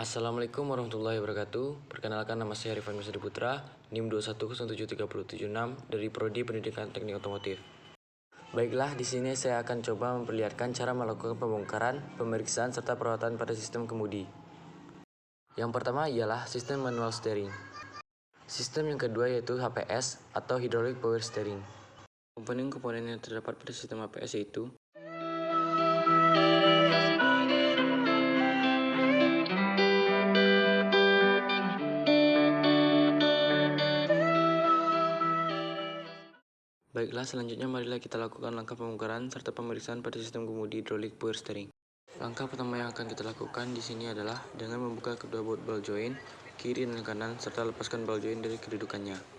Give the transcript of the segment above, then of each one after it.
Assalamualaikum warahmatullahi wabarakatuh. Perkenalkan, nama saya Rifan Kusadi Putra, NIM 2107376 dari Prodi Pendidikan Teknik Otomotif. Baiklah, di sini saya akan coba memperlihatkan cara melakukan pembongkaran, pemeriksaan, serta perawatan pada sistem kemudi. Yang pertama ialah sistem manual steering. Sistem yang kedua yaitu HPS atau Hydraulic Power Steering. Komponen-komponen yang terdapat pada sistem HPS yaitu Baiklah, selanjutnya marilah kita lakukan langkah pembongkaran serta pemeriksaan pada sistem kemudi Hydraulic Power Steering. Langkah pertama yang akan kita lakukan di sini adalah dengan membuka kedua baut ball joint kiri dan kanan serta lepaskan ball joint dari kedudukannya.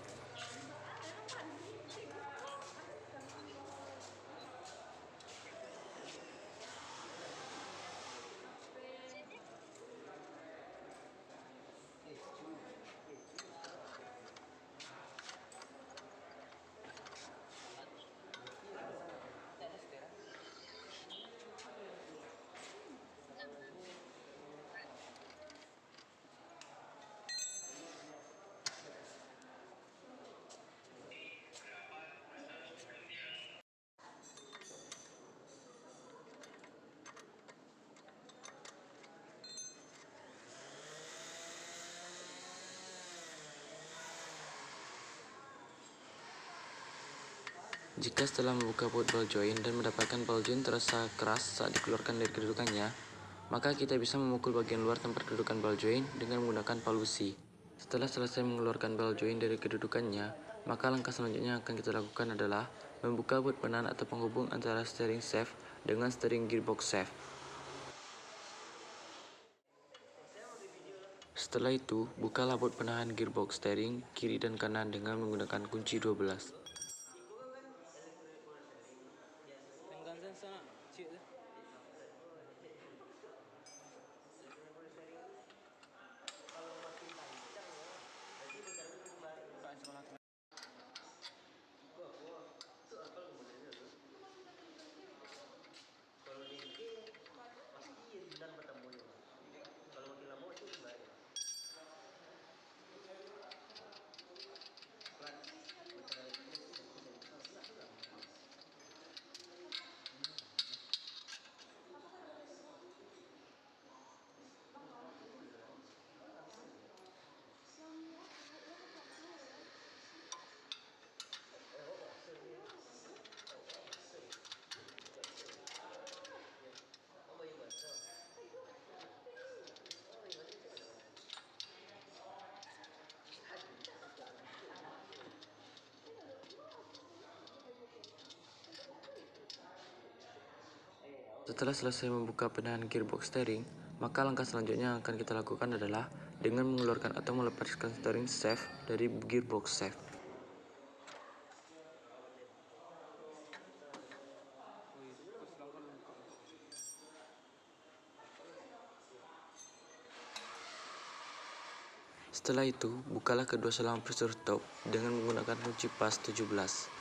Jika setelah membuka baut ball joint dan mendapatkan ball joint terasa keras saat dikeluarkan dari kedudukannya, maka kita bisa memukul bagian luar tempat kedudukan ball joint dengan menggunakan palu besi. Setelah selesai mengeluarkan ball joint dari kedudukannya, maka langkah selanjutnya yang akan kita lakukan adalah membuka baut penahan atau penghubung antara steering shaft dengan steering gearbox shaft. Setelah itu, bukalah baut penahan gearbox steering kiri dan kanan dengan menggunakan kunci 12. Setelah selesai membuka penahan gearbox steering, maka langkah selanjutnya yang akan kita lakukan adalah dengan mengeluarkan atau melepaskan steering shaft dari gearbox shaft. Setelah itu, bukalah kedua selang pressure top dengan menggunakan kunci pas 17.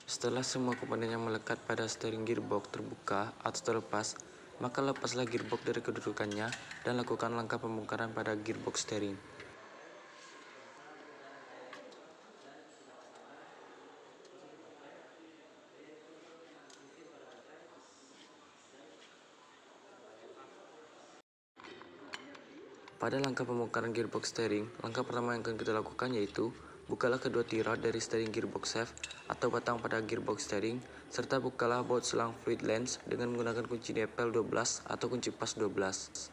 Setelah semua komponen yang melekat pada steering gearbox terbuka atau terlepas, maka lepaslah gearbox dari kedudukannya dan lakukan langkah pembongkaran pada gearbox steering. Pada langkah pembongkaran gearbox steering, langkah pertama yang akan kita lakukan yaitu bukalah kedua tirad dari steering gearbox shaft atau batang pada gearbox steering, serta bukalah baut selang fluid lens dengan menggunakan kunci DPL 12 atau kunci pas 12.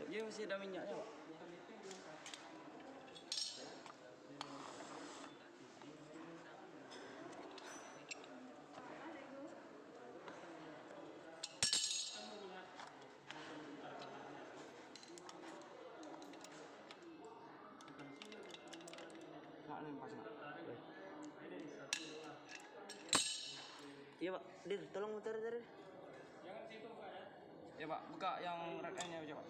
Dia masih ada minyaknya, Pak. Iya, Pak. Dir, tolong muter. Jangan situ buka ya. Ya, Pak. Buka yang red end-nya aja, Pak.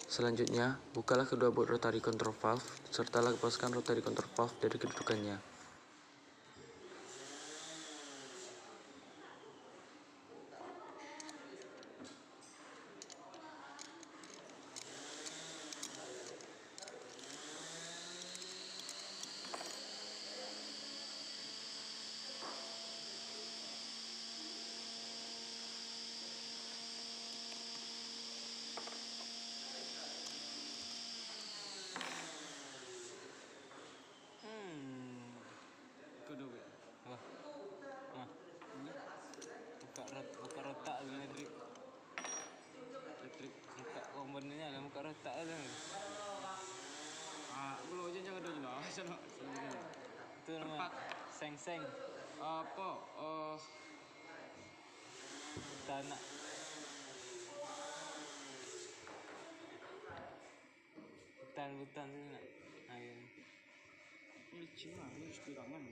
Selanjutnya, bukalah kedua baut rotary control valve serta lepaskan rotary control valve dari kedudukannya. Kudu, Pak. Apa? Nah, ini buka rotak elektrik. Buka komponennya lah, buka rotak aja. Belum aja jangan dulu lah. Sana. Itu nama seng. Apa? Tanah. Hutan sini nak. Ayo. Ini Cina, ini sepirangan.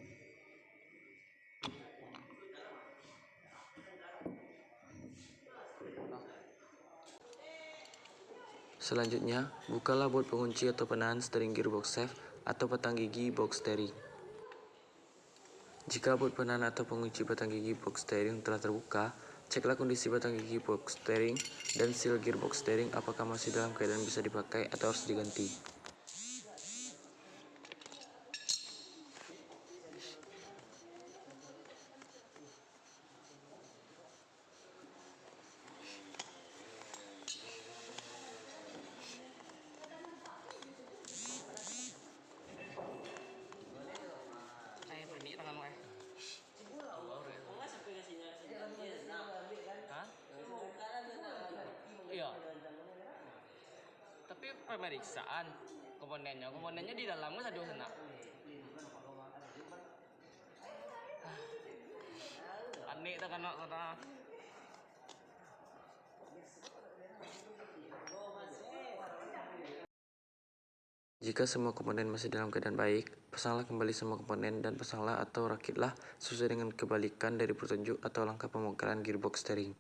Selanjutnya, bukalah baut pengunci atau penahan steering gearbox shaft atau batang gigi box steering. Jika baut penahan atau pengunci batang gigi box steering telah terbuka, ceklah kondisi batang gigi box steering dan seal gearbox steering apakah masih dalam keadaan bisa dipakai atau harus diganti. Iya. Tapi pemeriksaan komponennya di dalamnya satu sana. Aneh tak kena sana. Jika semua komponen masih dalam keadaan baik, pasanglah kembali semua komponen dan pasanglah atau rakitlah sesuai dengan kebalikan dari petunjuk atau langkah pembongkaran gearbox steering.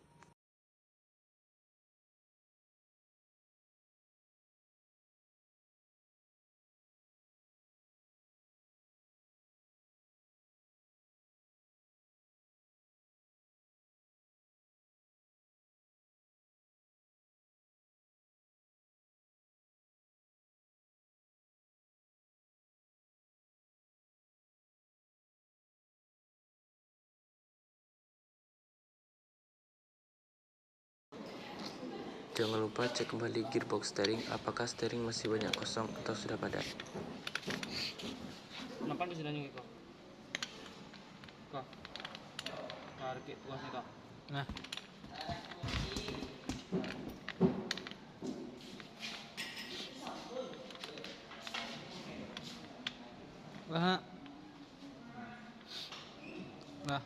Jangan lupa cek kembali gearbox steering apakah steering masih banyak kosong atau sudah padat. Kenapa lu sudah nyungit kok? Tarik tuasnya kak. Nah, lah, nah,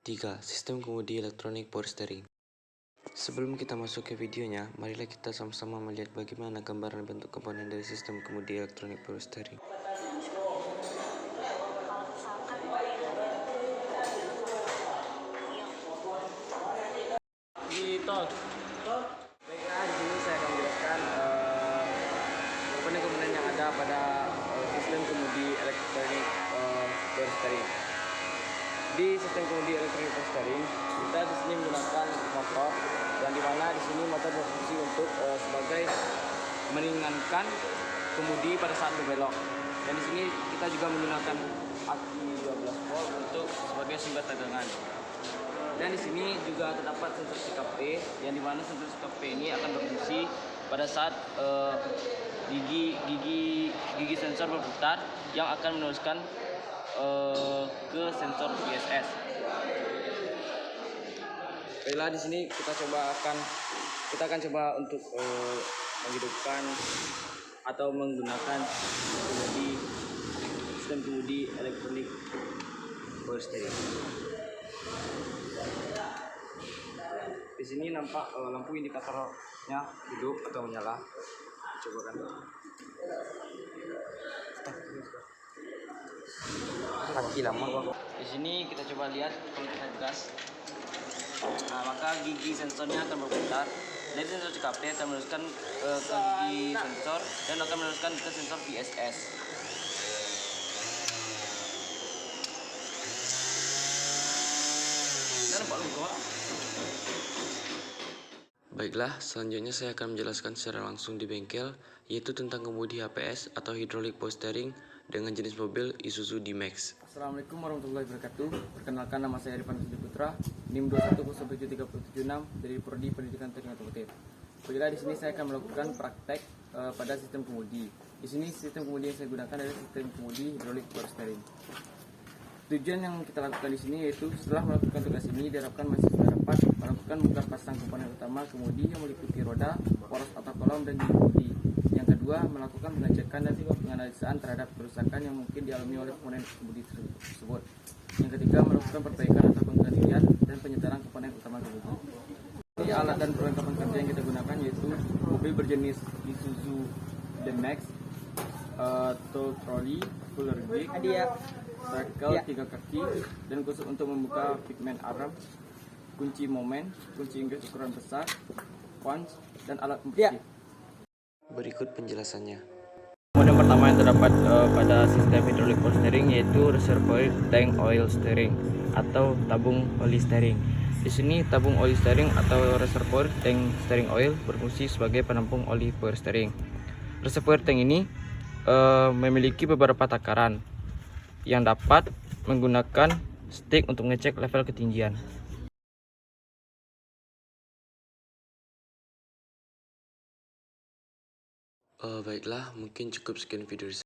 Tiga, sistem kemudi elektronik power steering. Sebelum kita masuk ke videonya, marilah kita sama-sama melihat bagaimana gambaran bentuk komponen dari sistem kemudi elektronik power steering. Gitu. Baiklah, di sini saya akan menjelaskan komponen-komponen yang ada pada sistem kemudi elektronik power steering. Di sistem kemudi elektronik power steering, kita di sini menggunakan motor, yang dimana di sini motor berfungsi untuk sebagai meringankan kemudi pada saat berbelok. Dan di sini kita juga menggunakan aki 12 volt untuk sebagai sumber tegangan. Dan di sini juga terdapat sensor CKP, yang dimana sensor CKP ini akan berfungsi pada saat gigi sensor berputar yang akan meneruskan ke sensor VSS. Baiklah, di sini kita akan coba untuk menghidupkan atau menggunakan sistem kemudi elektronik power steering. Di sini nampak lampu indikatornya hidup atau menyala. Coba kan. Mati lama kok. Di sini kita coba lihat kalau kita gas. Nah, maka gigi sensornya akan berputar. Dari sensor CKP akan meneruskan ke gigi sensor dan akan meneruskan ke sensor VSS. Dan nampak lu kok. Baiklah, selanjutnya saya akan menjelaskan secara langsung di bengkel, yaitu tentang kemudi HPS atau Hydraulic Power Steering dengan jenis mobil Isuzu D-Max. Assalamualaikum warahmatullahi wabarakatuh. Perkenalkan, nama saya Irfan Putra, NIM 2107376 dari Prodi Pendidikan Teknik Otomotif. Baiklah, di sini saya akan melakukan praktek pada sistem kemudi. Di sini sistem kemudi yang saya gunakan adalah sistem kemudi Hydraulic Power Steering. Tujuan yang kita lakukan di sini yaitu setelah melakukan tugas ini diharapkan mahasiswa dapat melakukan bongkar pasang komponen utama kemudi yang meliputi roda, poros atau kolom dan gigi kemudi. Yang kedua, melakukan pengecekan dan penganalisaan terhadap kerusakan yang mungkin dialami oleh komponen kemudi tersebut. Yang ketiga, melakukan perbaikan atau penggantian dan penyetaraan komponen utama kemudi. Ini alat dan perlengkapan kerja yang kita gunakan yaitu mobil berjenis Isuzu D-Max, tow trolley, fuller gig, circle 3 kaki, dan khusus untuk membuka pigment arm, kunci momen, kunci inggris ukuran besar, quench, dan alat pembersih. Berikut penjelasannya. Komponen pertama yang terdapat pada sistem hydraulic power steering yaitu reservoir tank oil steering atau tabung oli steering. Di sini tabung oli steering atau reservoir tank steering oil berfungsi sebagai penampung oli power steering. Reservoir tank ini memiliki beberapa takaran yang dapat menggunakan stick untuk mengecek level ketinggian. Baiklah, mungkin cukup sekian video